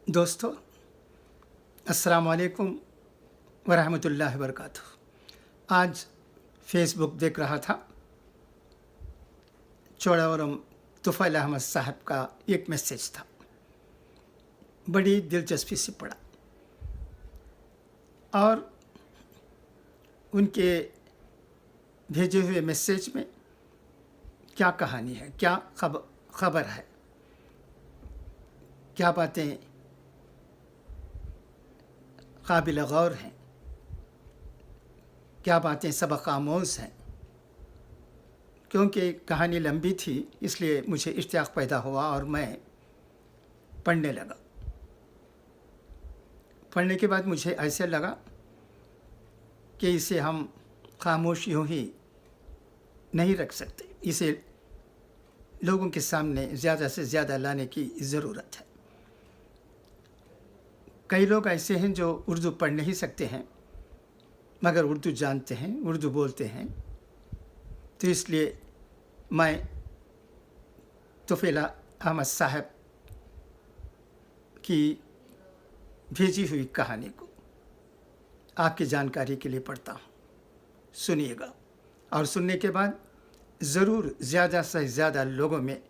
दोस्तों, अस्सलाम वालेकुम वरहमतुल्लाहि वबरकातुहू। आज फेसबुक देख रहा था, चौड़ावरम तुफ़ैल अहमद साहब का एक मैसेज था। बड़ी दिलचस्पी से पढ़ा और उनके भेजे हुए मैसेज में क्या कहानी है, क्या खबर है, क्या बातें काबिल गौर हैं, क्या बातें सबक आमोज़ हैं। क्योंकि कहानी लंबी थी इसलिए मुझे इश्तियाक़ पैदा हुआ और मैं पढ़ने लगा। पढ़ने के बाद मुझे ऐसे लगा कि इसे हम खामोश यूँ ही नहीं रख सकते, इसे लोगों के सामने ज़्यादा से ज़्यादा लाने की ज़रूरत है। कई लोग ऐसे हैं जो उर्दू पढ़ नहीं सकते हैं मगर उर्दू जानते हैं, उर्दू बोलते हैं। तो इसलिए मैं तुफ़ैल अहमद साहब की भेजी हुई कहानी को आपकी जानकारी के लिए पढ़ता हूँ। सुनिएगा और सुनने के बाद ज़रूर ज़्यादा से ज़्यादा लोगों में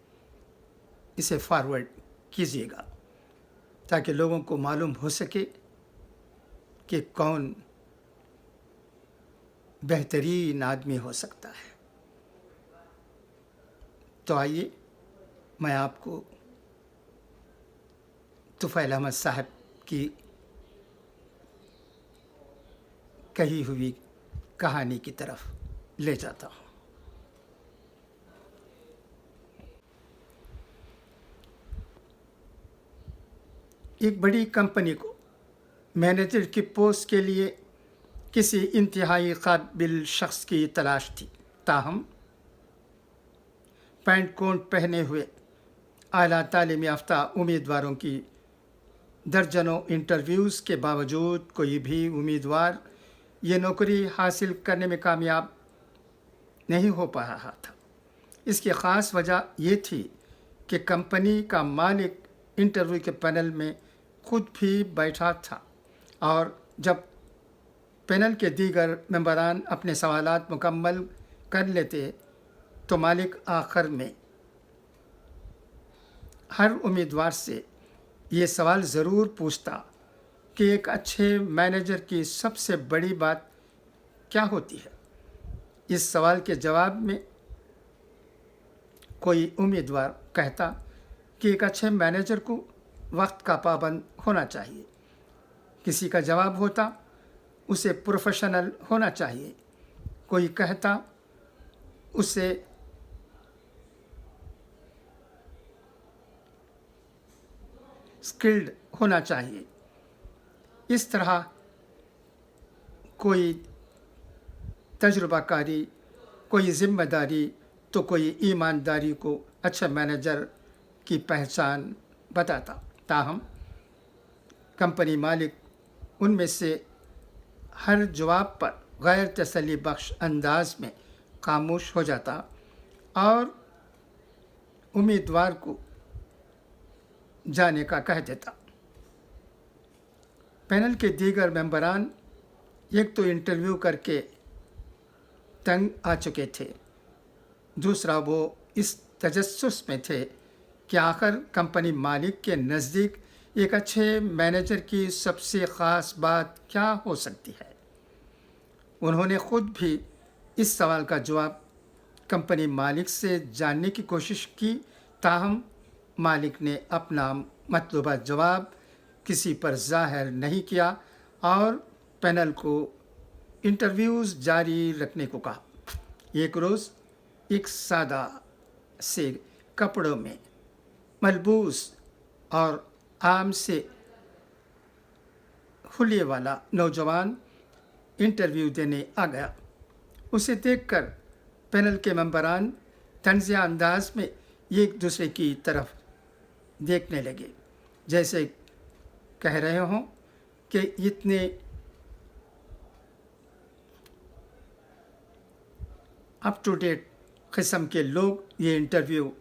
इसे फॉरवर्ड कीजिएगा ताकि लोगों को मालूम हो सके कि कौन बेहतरीन आदमी हो सकता है। तो आइए मैं आपको तुफ़ैल अहमद साहब की कही हुई कहानी की तरफ ले जाता हूँ। एक बड़ी कंपनी को मैनेजर की पोस्ट के लिए किसी इंतहाई काबिल शख्स की तलाश थी। ताहम पैंट कोट पहने हुए आला तालीम याफ्ता उम्मीदवारों की दर्जनों इंटरव्यूज़ के बावजूद कोई भी उम्मीदवार ये नौकरी हासिल करने में कामयाब नहीं हो पा रहा था। इसकी ख़ास वजह ये थी कि कंपनी का मालिक इंटरव्यू के पैनल में खुद भी बैठा था और जब पैनल के दीगर मेंबरान अपने सवालात मुकम्मल कर लेते तो मालिक आखिर में हर उम्मीदवार से ये सवाल ज़रूर पूछता कि एक अच्छे मैनेजर की सबसे बड़ी बात क्या होती है। इस सवाल के जवाब में कोई उम्मीदवार कहता कि एक अच्छे मैनेजर को वक्त का पाबंद होना चाहिए। किसी का जवाब होता उसे प्रोफेशनल होना चाहिए। कोई कहता उसे स्किल्ड होना चाहिए। इस तरह कोई तजुर्बाकारी, कोई ज़िम्मेदारी तो कोई ईमानदारी को अच्छे मैनेजर की पहचान बताता। ताहम कंपनी मालिक उनमें से हर जवाब पर गैर तसल्ली बख्श अंदाज में खामोश हो जाता और उम्मीदवार को जाने का कह देता। पैनल के दीगर मेंबरान एक तो इंटरव्यू करके तंग आ चुके थे, दूसरा वो इस तजस्सुस में थे कि आखिर कंपनी मालिक के नज़दीक एक अच्छे मैनेजर की सबसे ख़ास बात क्या हो सकती है। उन्होंने ख़ुद भी इस सवाल का जवाब कंपनी मालिक से जानने की कोशिश की। ताहम मालिक ने अपना मतलूबा जवाब किसी पर ज़ाहिर नहीं किया और पैनल को इंटरव्यूज़ जारी रखने को कहा। एक रोज़ एक सादा से कपड़ों में मलबूस और आम से हुलिये वाला नौजवान इंटरव्यू देने आ गया। उसे देखकर पैनल के मेंबरान तंज़िया अंदाज में एक दूसरे की तरफ देखने लगे, जैसे कह रहे हों कि इतने अप टू डेट किस्म के लोग ये इंटरव्यू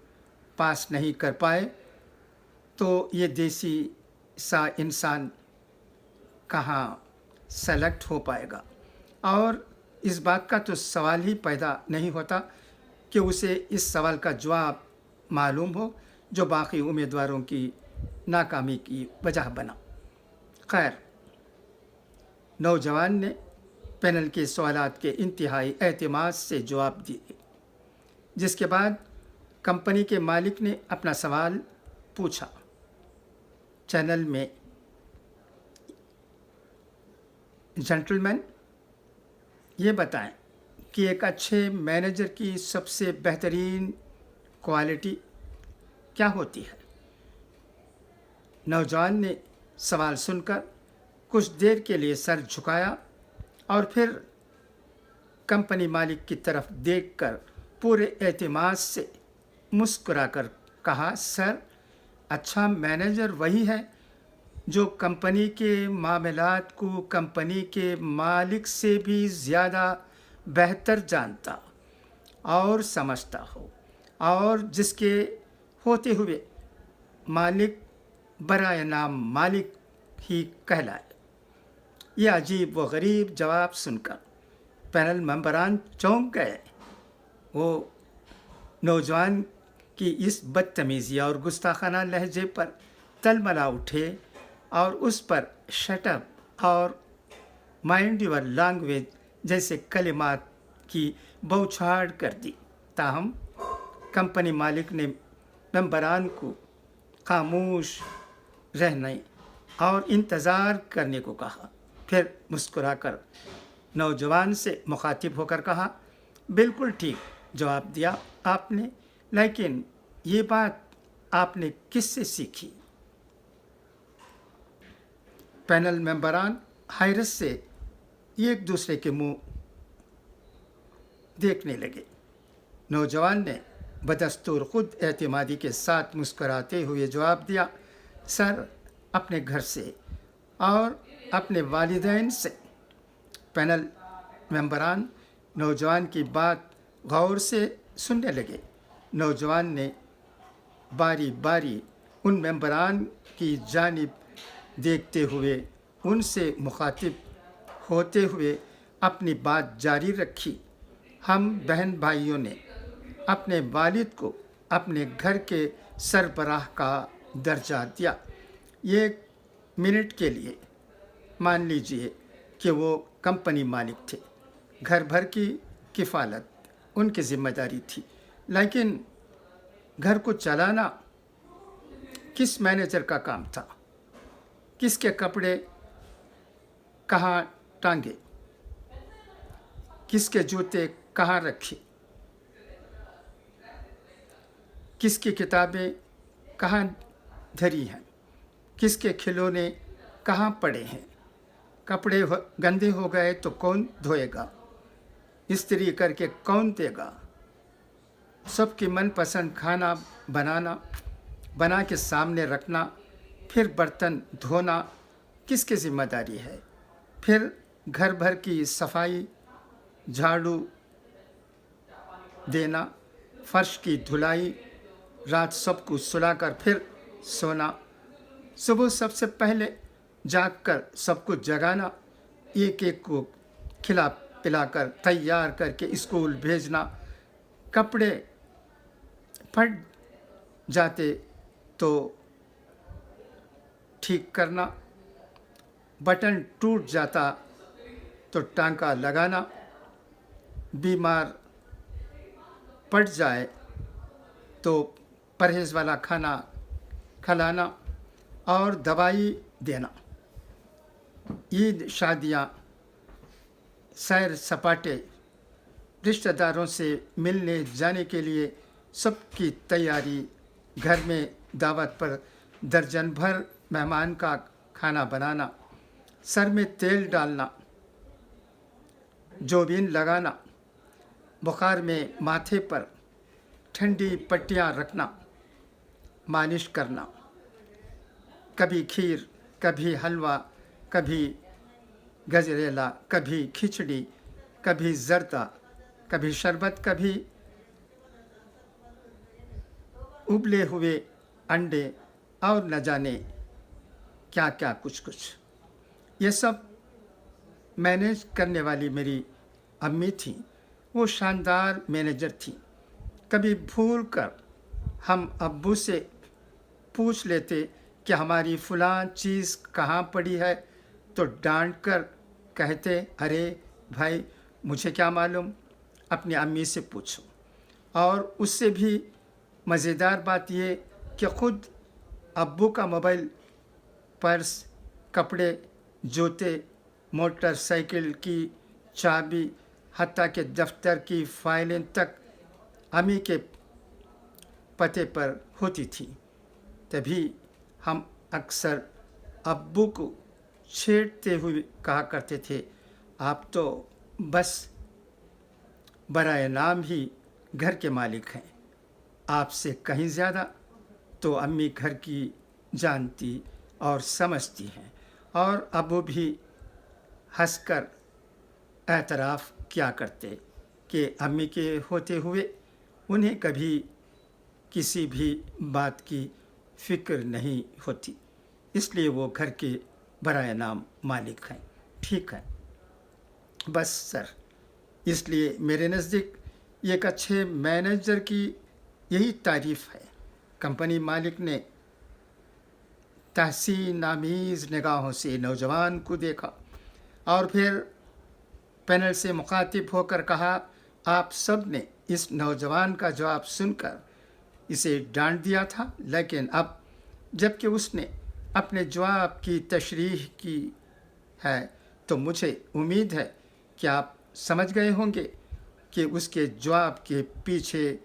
पास नहीं कर पाए तो ये देसी सा इंसान कहाँ सेलेक्ट हो पाएगा। और इस बात का तो सवाल ही पैदा नहीं होता कि उसे इस सवाल का जवाब मालूम हो जो बाकी उम्मीदवारों की नाकामी की वजह बना। खैर, नौजवान ने पैनल के सवालात के इंतहाई एतमाद से जवाब दिए, जिसके बाद कंपनी के मालिक ने अपना सवाल पूछा। चैनल में, जेंटलमैन, ये बताएं कि एक अच्छे मैनेजर की सबसे बेहतरीन क्वालिटी क्या होती है। नौजवान ने सवाल सुनकर कुछ देर के लिए सर झुकाया और फिर कंपनी मालिक की तरफ देखकर पूरे एतमाद से मुस्कुराकर कहा, सर, अच्छा मैनेजर वही है जो कंपनी के मामलात को कंपनी के मालिक से भी ज़्यादा बेहतर जानता और समझता हो, और जिसके होते हुए मालिक बराए नाम मालिक ही कहलाए। यह अजीब व गरीब जवाब सुनकर पैनल मेंबरान चौंक गए। वो नौजवान की इस बदतमीज़ी और गुस्ताखाना लहजे पर तलमला उठे और उस पर शटअप और माइंड योर लैंग्वेज जैसे कलिमात की बौछार कर दी। ताहम कंपनी मालिक ने मेंबरान को खामोश रहने और इंतज़ार करने को कहा। फिर मुस्कुराकर नौजवान से मुखातिब होकर कहा, बिल्कुल ठीक जवाब दिया आपने, लेकिन ये बात आपने किससे सीखी? पैनल मेंबरान हैरत से एक दूसरे के मुंह देखने लगे। नौजवान ने बदस्तूर खुद एतमादी के साथ मुस्कुराते हुए जवाब दिया, सर, अपने घर से और अपने वालिदैन से। पैनल मेंबरान नौजवान की बात गौर से सुनने लगे। नौजवान ने बारी बारी उन मेंबरान की जानिब देखते हुए उनसे मुखातिब होते हुए अपनी बात जारी रखी। हम बहन भाइयों ने अपने वालिद को अपने घर के सरबराह का दर्जा दिया। एक मिनट के लिए मान लीजिए कि वो कंपनी मालिक थे। घर भर की किफ़ालत उनकी ज़िम्मेदारी थी, लेकिन घर को चलाना किस मैनेजर का काम था? किसके कपड़े कहाँ टांगे, किसके जूते कहाँ रखे, किसकी किताबें कहाँ धरी हैं, किसके खिलौने कहाँ पड़े हैं, कपड़े गंदे हो गए तो कौन धोएगा, इस्त्री करके कौन देगा, सबकी मनपसंद खाना बना के सामने रखना, फिर बर्तन धोना किसकी ज़िम्मेदारी है, फिर घर भर की सफाई, झाड़ू देना, फर्श की धुलाई, रात सबको सुलाकर फिर सोना, सुबह सबसे पहले जागकर सबको जगाना, एक एक को खिला पिलाकर तैयार करके स्कूल भेजना, कपड़े फट जाते तो ठीक करना, बटन टूट जाता तो टांका लगाना, बीमार पड़ जाए तो परहेज़ वाला खाना खिलाना और दवाई देना। ईद, शादियाँ, सैर सपाटे, रिश्तेदारों से मिलने जाने के लिए सबकी तैयारी, घर में दावत पर दर्जन भर मेहमान का खाना बनाना, सर में तेल डालना, जोबिन लगाना, बुखार में माथे पर ठंडी पट्टियाँ रखना, मालिश करना, कभी खीर, कभी हलवा, कभी गजरेला, कभी खिचड़ी, कभी जर्दा, कभी शरबत, कभी उबले हुए अंडे और न जाने क्या क्या कुछ ये सब मैनेज करने वाली मेरी अम्मी थी। वो शानदार मैनेजर थी। कभी भूल कर हम अब्बू से पूछ लेते कि हमारी फ़लाँ चीज़ कहाँ पड़ी है, तो डांट कर कहते, अरे भाई मुझे क्या मालूम, अपनी अम्मी से पूछो। और उससे भी मज़ेदार बात ये कि ख़ुद अब्बू का मोबाइल, पर्स, कपड़े, जूते, मोटरसाइकिल की चाबी, हत्ता के दफ्तर की फाइलें तक अम्मी के पते पर होती थी। तभी हम अक्सर अब्बू को छेड़ते हुए कहा करते थे, आप तो बस बराए नाम ही घर के मालिक हैं, आपसे कहीं ज़्यादा तो अम्मी घर की जानती और समझती हैं। और अब्बू भी हंसकर एतराफ़ किया करते कि अम्मी के होते हुए उन्हें कभी किसी भी बात की फ़िक्र नहीं होती, इसलिए वो घर के बराए नाम मालिक हैं। ठीक है, बस सर, इसलिए मेरे नज़दीक एक अच्छे मैनेजर की यही तारीफ़ है। कंपनी मालिक ने तहसीन आमीज़ निगाहों से नौजवान को देखा और फिर पैनल से मुखातिब होकर कहा, आप सब ने इस नौजवान का जवाब सुनकर इसे डांट दिया था, लेकिन अब जबकि उसने अपने जवाब की तशरीह की है तो मुझे उम्मीद है कि आप समझ गए होंगे कि उसके जवाब के पीछे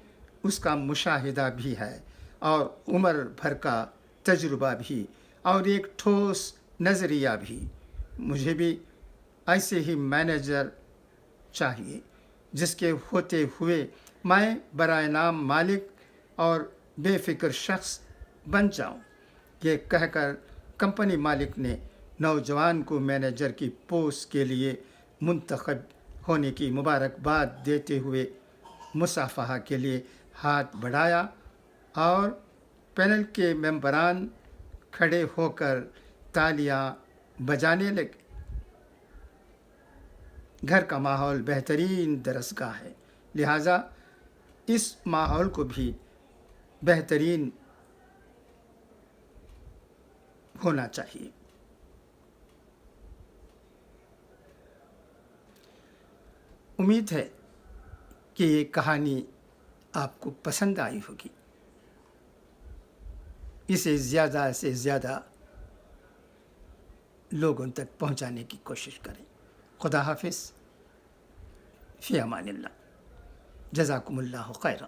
उसका मुशाहिदा भी है और उम्र भर का तजुर्बा भी और एक ठोस नज़रिया भी। मुझे भी ऐसे ही मैनेजर चाहिए जिसके होते हुए मैं बराए नाम मालिक और बेफिक्र शख्स बन जाऊं। ये कहकर कंपनी मालिक ने नौजवान को मैनेजर की पोस्ट के लिए मुंतखब होने की मुबारकबाद देते हुए मुसाफहा के लिए हाथ बढ़ाया और पैनल के मेंबरान खड़े होकर तालियां बजाने लगे। घर का माहौल बेहतरीन दरसगाह है, लिहाजा इस माहौल को भी बेहतरीन होना चाहिए। उम्मीद है कि ये कहानी आपको पसंद आई होगी। इसे ज़्यादा से ज़्यादा लोगों तक पहुंचाने की कोशिश करें। खुदा हाफिज़, फ़ी अमानिल्लाह, जज़ाकुमुल्लाहु खैरा।